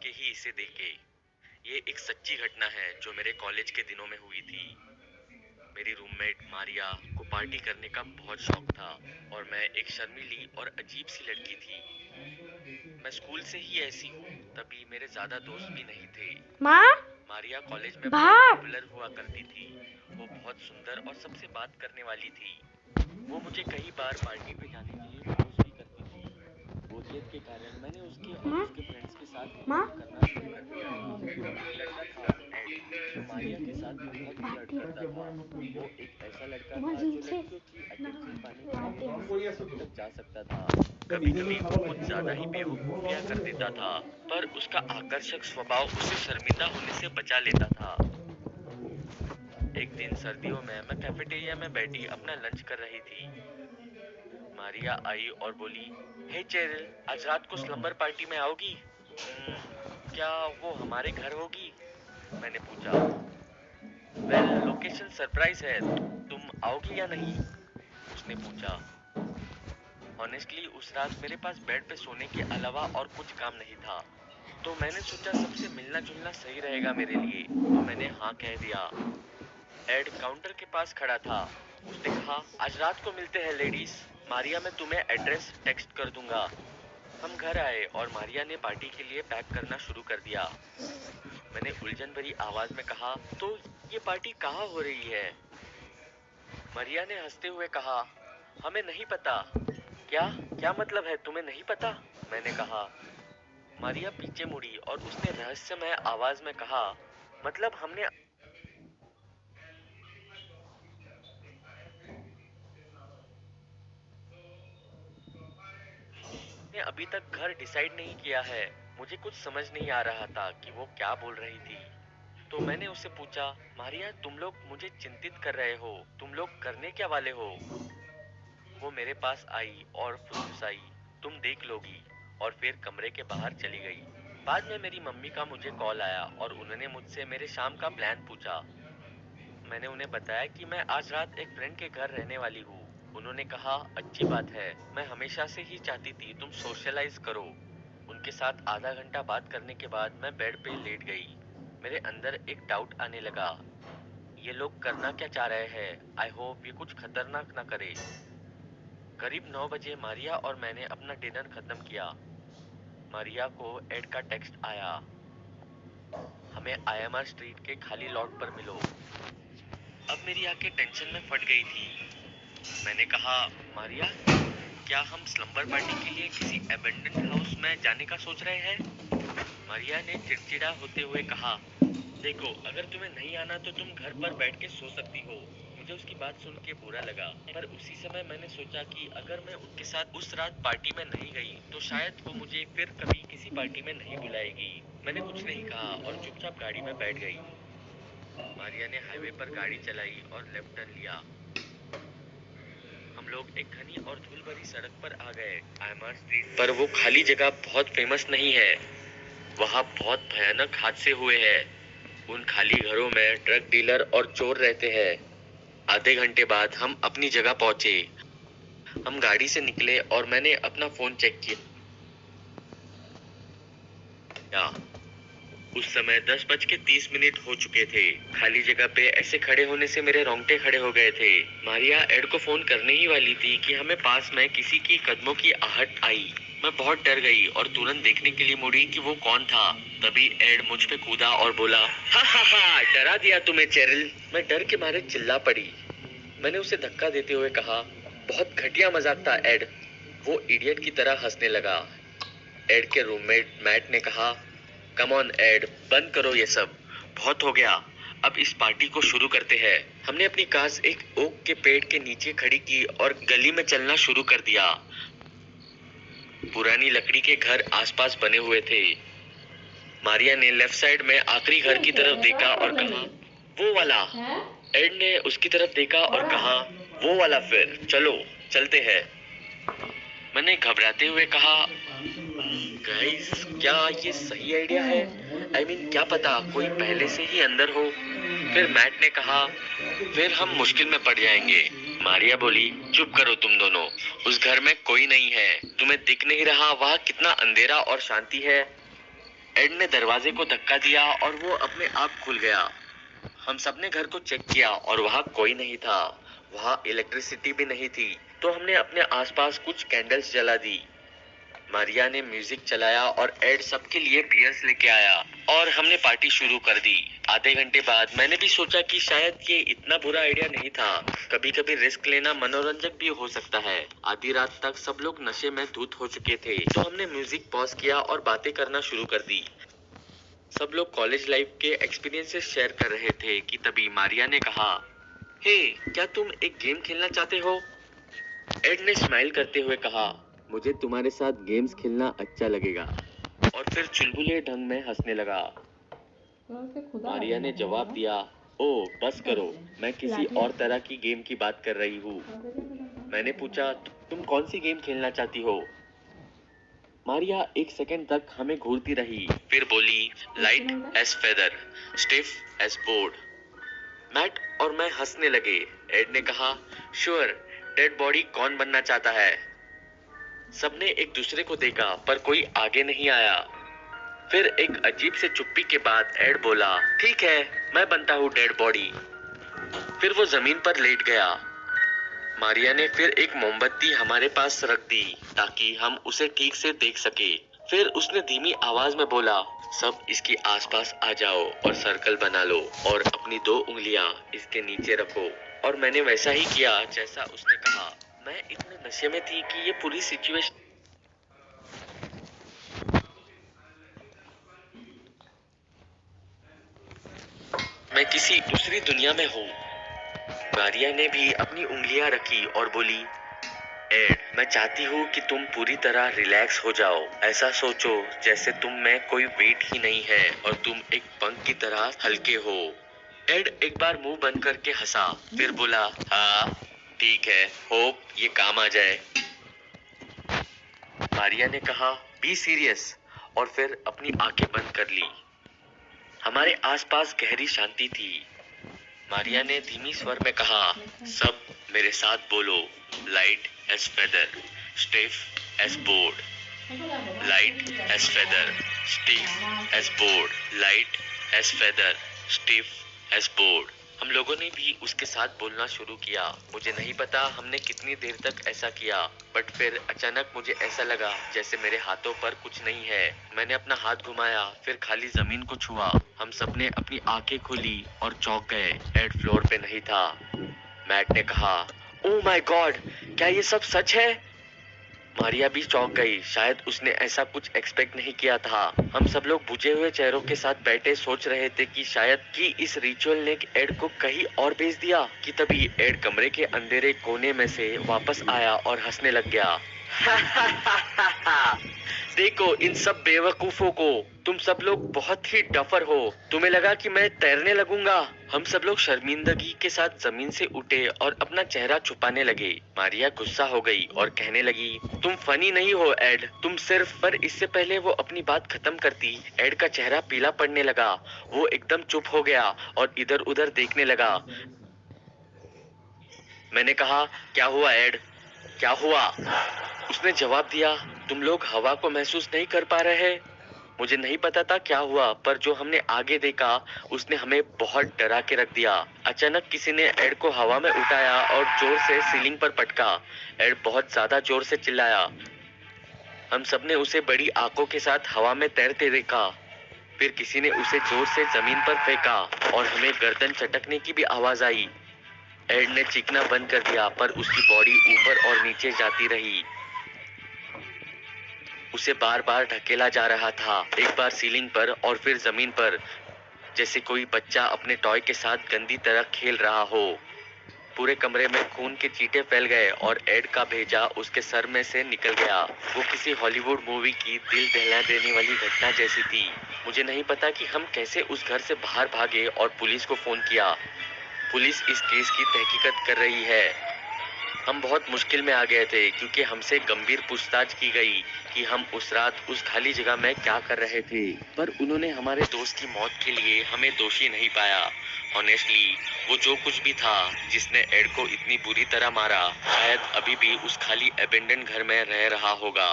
के ही इसे देखे। ये एक सच्ची घटना है जो मेरे कॉलेज के दिनों में हुई थी। मेरी रूममेट मारिया को पार्टी करने का बहुत शौक था और मैं एक शर्मीली और अजीब सी लड़की थी। मैं स्कूल से ही ऐसी हूँ, तभी मेरे ज्यादा दोस्त भी नहीं थे। माँ मारिया कॉलेज में बहुत भाप पॉपुलर हुआ करती थी। वो बहुत सुंदर और सबसे बात करने वाली थी। वो मुझे कई बार पार्टी में जाने के लिए फोर्स भी करती थी। बोरियत के कारण मैंने उसके और माँ उसके फ्रेंड्स के साथ माँ घूमना करना शुरू कर दिया था। एक लड़का था एड, जो मारिया के साथ बहुत फ्लर्ट भाती करता था। वो एक ऐसा लड़का तुम्हारे था जो जीन से लड़कियों की अटेंशन पाने के भाते लिए हैं। किसी भी हद तक जा सकता था। कभी कभी वो कुछ ज्यादा ही बेवकूफियां कर देता था, पर उसका आकर्षक स्वभाव उसे शर्मिंदा होने से बचा लेता था। एक दिन सर्दियों में मैं कैफेटेरिया में बैठी अपना लंच कर रही थी। मारिया आई और बोली, हे चेरिल, आज रात को स्लम्बर पार्टी में आओगी? क्या वो हमारे घर होगी? मैंने पूछा। वेल, लोकेशन सरप्राइज है, तुम आओगी या नहीं? उसने पूछा। ऑनेस्टली उस रात मेरे पास बेड पे सोने के अलावा और कुछ काम नहीं था, तो मैंने सोचा सबसे मिलना जुलना सही रहेगा मेरे लिए, तो मैंने हाँ कह दिया। एड काउंटर के पास खड़ा था। उसने कहा, आज रात को मिलते हैं लेडीज। मारिया, मैं तुम्हें एड्रेस टेक्स्ट कर दूंगा। हम घर आए और मारिया ने पार्टी के लिए पैक करना शुरू कर दिया। मैंने उलझन भरी आवाज में कहा, तो ये पार्टी कहाँ हो रही है? मारिया ने हंसते हुए कहा, हमें नहीं पता। क्या क्या मतलब है, तुम्हें नहीं पता? मैंने कहा। मारिया पीछे मुड़ी और उसने रहस्यमय आवाज में कहा, मतलब हमने अभी तक घर डिसाइड नहीं किया है। मुझे कुछ समझ नहीं आ रहा था कि वो क्या बोल रही थी। तो मैंने उससे पूछा, मारिया, तुम लोग मुझे चिंतित कर रहे हो, तुम लोग करने क्या वाले हो? वो मेरे पास आई और फुसफुसाई, तुम देख लोगी, और फिर कमरे के बाहर चली गई। बाद में मेरी मम्मी का मुझे कॉल आया और उन्होंने मुझसे मेरे शाम का प्लान पूछा। मैंने उन्हें बताया कि मैं आज रात एक फ्रेंड के घर रहने वाली हूँ। उन्होंने कहा, अच्छी बात है, मैं हमेशा से ही चाहती थी तुम सोशलाइज करो। उनके साथ आधा घंटा बात करने के बाद मैं बेड पे लेट गई। मेरे अंदर एक डाउट आने लगा, ये लोग करना क्या चाह रहे हैं? आई होप ये कुछ खतरनाक ना करे। करीब 9 बजे मारिया और मैंने अपना डिनर खत्म किया। मारिया को एड का टेक्स्ट आया, हमें आईएमआर स्ट्रीट के खाली लॉट पर मिलो। अब मेरी आंखें टेंशन में फट गई थी। मैंने कहा, मारिया, क्या हम स्लम्बर पार्टी के लिए किसी एबेंडन्ड हाउस में जाने का सोच रहे हैं? मारिया ने चिड़चिड़ा होते हुए कहा, देखो, अगर तुम्हें नहीं आना तो तुम घर पर बैठ के सो सकती हो। मुझे उसकी बात सुन के बुरा लगा, पर उसी समय मैंने सोचा कि अगर मैं उनके साथ उस रात पार्टी में नहीं गई तो शायद वो मुझे फिर कभी किसी पार्टी में नहीं बुलाएगी। मैंने कुछ नहीं कहा और चुपचाप गाड़ी में बैठ गई। मारिया ने हाईवे पर गाड़ी चलाई और लेफ्ट टर्न लिया। हम लोग एक घनी और धूल भरी सड़क पर आ गए। आईएमआर स्ट्रीट पर वो खाली जगह बहुत फेमस नहीं है। वहाँ बहुत भयानक हादसे हुए हैं। उन खाली घरों में ड्रग डीलर और चोर रहते हैं। आधे घंटे बाद हम अपनी जगह पहुंचे। हम गाड़ी से निकले और मैंने अपना फोन चेक किया। उस समय 10:30 हो चुके थे। खाली जगह पे ऐसे खड़े होने से मेरे रोंगटे खड़े हो गए थे। मारिया एड को फोन करने ही वाली थी कि हमें पास में किसी की कदमों की आहट आई। मैं बहुत डर गई और तुरंत देखने के लिए मुड़ी कि वो कौन था। तभी एड मुझ पे कूदा और बोला, हा हा हा, डरा दिया तुम्हें चेरिल। मैं डर के मारे चिल्ला पड़ी। मैंने उसे धक्का देते हुए कहा, बहुत घटिया मजाक था एड। वो इडियट की तरह हंसने लगा। एड के रूममेट मैट ने कहा, कम ऑन एड, बंद करो ये सब, बहुत हो गया। अब इस पार्टी को शुरू करते हैं। हमने अपनी कार एक ओक के पेड़ के नीचे खड़ी की और गली में चलना शुरू कर दिया। पुरानी लकड़ी के घर आसपास बने हुए थे। मारिया ने लेफ्ट साइड में आखिरी घर की तरफ देखा और कहा, वो वाला। एड ने उसकी तरफ देखा और कहा, वो वाला, फिर चलो चलते हैं। मैंने घबराते हुए कहा, गाइस, क्या ये सही आइडिया है? आई मीन, क्या पता कोई पहले से ही अंदर हो। फिर मैट ने कहा, फिर हम मुश्किल में पड़ जाएंगे। मारिया बोली, चुप करो तुम दोनों, उस घर में कोई नहीं है। तुम्हें दिख नहीं रहा वहाँ कितना अंधेरा और शांति है? एड ने दरवाजे को धक्का दिया और वो अपने आप खुल गया। हम सबने घर को चेक किया और वहाँ कोई नहीं था। वहाँ इलेक्ट्रिसिटी भी नहीं थी। तो हमने अपने आसपास कुछ कैंडल्स जला दी। मारिया ने म्यूजिक चलाया और एड सबके लिए बियर्स लेके आया और हमने पार्टी शुरू कर दी। आधे घंटे बाद मैंने भी सोचा कि शायद ये इतना बुरा आइडिया नहीं था। कभी कभी रिस्क लेना मनोरंजक भी हो सकता है। आधी रात तक सब लोग नशे में धुत हो चुके थे, तो हमने म्यूजिक पॉज किया और बातें करना शुरू कर दी। सब लोग कॉलेज लाइफ के एक्सपीरियंसेस शेयर कर रहे थे कि तभी मारिया ने कहा, हे, क्या तुम एक गेम खेलना चाहते हो? एड ने स्माइल करते हुए कहा, मुझे तुम्हारे साथ गेम्स खेलना अच्छा लगेगा, और फिर चुलबुले ढंग में हंसने लगा। मारिया ने जवाब दिया, ओ बस करो, मैं किसी और तरह की गेम की बात कर रही हूँ। मैंने पूछा, तुम कौन सी गेम खेलना चाहती हो? मारिया एक सेकंड तक हमें घूरती रही, फिर बोली, light as feather, stiff as board. Matt और मैं हंसने लगे। एड ने कहा, श्योर, डेड बॉडी कौन बनना चाहता है? सबने एक दूसरे को देखा पर कोई आगे नहीं आया। फिर एक अजीब से चुप्पी के बाद एड बोला, ठीक है, मैं बनता हूँ डेड बॉडी। फिर वो जमीन पर लेट गया। मारिया ने फिर एक मोमबत्ती हमारे पास रख दी ताकि हम उसे ठीक से देख सके। फिर उसने धीमी आवाज में बोला, सब इसके आसपास आ जाओ और सर्कल बना लो और अपनी 2 उंगलियां इसके नीचे रखो। और मैंने वैसा ही किया जैसा उसने कहा। मैं इतने नशे में थी कि ये पूरी सिचुएशन मैं किसी दूसरी दुनिया में हूँ। मारिया ने भी अपनी उंगलियां रखी और बोली, एड, मैं चाहती हूँ कि तुम पूरी तरह रिलैक्स हो जाओ। ऐसा सोचो जैसे तुम में कोई वेट ही नहीं है और तुम एक पंख की तरह हल्के हो। एड एक बार मुंह बंद करके हंसा, फिर बोला, हाँ ठीक है, होप ये काम आ जाए। मारिया ने कहा, बी सीरियस, और फिर अपनी आंखें बंद कर ली। हमारे आसपास गहरी शांति थी। मारिया ने धीमी स्वर में कहा, सब मेरे साथ बोलो, light as feather, stiff as board, light as feather, stiff as board, light as feather, stiff as board. हम लोगों ने भी उसके साथ बोलना शुरू किया। मुझे नहीं पता हमने कितनी देर तक ऐसा किया, बट फिर अचानक मुझे ऐसा लगा जैसे मेरे हाथों पर कुछ नहीं है। मैंने अपना हाथ घुमाया, फिर खाली जमीन को छुआ। हम सबने अपनी आंखें खोली और चौंक गए। एड फ्लोर पे नहीं था। मैट ने कहा, ओह माय गॉड, क्या ये सब सच है? मारिया भी चौंक गई। शायद उसने ऐसा कुछ एक्सपेक्ट नहीं किया था। हम सब लोग बुझे हुए चेहरों के साथ बैठे सोच रहे थे कि शायद कि इस रिचुअल ने एड को कहीं और भेज दिया। कि तभी एड कमरे के अंधेरे कोने में से वापस आया और हंसने लग गया। देखो इन सब बेवकूफों को, तुम सब लोग बहुत ही डफर हो। तुम्हें लगा कि मैं तैरने लगूंगा? हम सब लोग शर्मिंदगी के साथ जमीन से उठे और अपना चेहरा छुपाने लगे। मारिया गुस्सा हो गई और कहने लगी, तुम फनी नहीं हो एड, तुम सिर्फ। पर इससे पहले वो अपनी बात खत्म करती, एड का चेहरा पीला पड़ने लगा। वो एकदम चुप हो गया और इधर उधर देखने लगा। मैंने कहा, क्या हुआ एड, क्या हुआ? उसने जवाब दिया, तुम लोग हवा को महसूस नहीं कर पा रहे? मुझे नहीं पता था क्या हुआ, पर जो हमने आगे देखा उसने हमें बहुत डरा के रख दिया। अचानक किसी ने एड को हवा में उठाया और जोर से सीलिंग पर पटका। एड बहुत ज्यादा जोर से चिल्लाया। हम सबने उसे बड़ी आंखों के साथ हवा में तैरते देखा। फिर किसी ने उसे जोर से जमीन पर फेंका और हमें गर्दन चटकने की भी आवाज आई। एड ने चीखना बंद कर दिया, पर उसकी बॉडी ऊपर और नीचे जाती रही। उसे बार बार ढकेला जा रहा था, एक बार सीलिंग पर और फिर जमीन पर, जैसे कोई बच्चा अपने टॉय के साथ गंदी तरह खेल रहा हो। पूरे कमरे में खून के चींटे फैल गए और एड का भेजा उसके सर में से निकल गया। वो किसी हॉलीवुड मूवी की दिल दहला देने वाली घटना जैसी थी। मुझे नहीं पता कि हम कैसे उस घर से बाहर भागे और पुलिस को फोन किया। पुलिस इस केस की तहकीकात कर रही है। हम बहुत मुश्किल में आ गए थे क्योंकि हमसे गंभीर पूछताछ की गई कि हम उस रात उस खाली जगह में क्या कर रहे थे। पर उन्होंने हमारे दोस्त की मौत के लिए हमें दोषी नहीं पाया। ऑनेस्टली, वो जो कुछ भी था जिसने एड को इतनी बुरी तरह मारा, शायद अभी भी उस खाली एबेंडन घर में रह रहा होगा।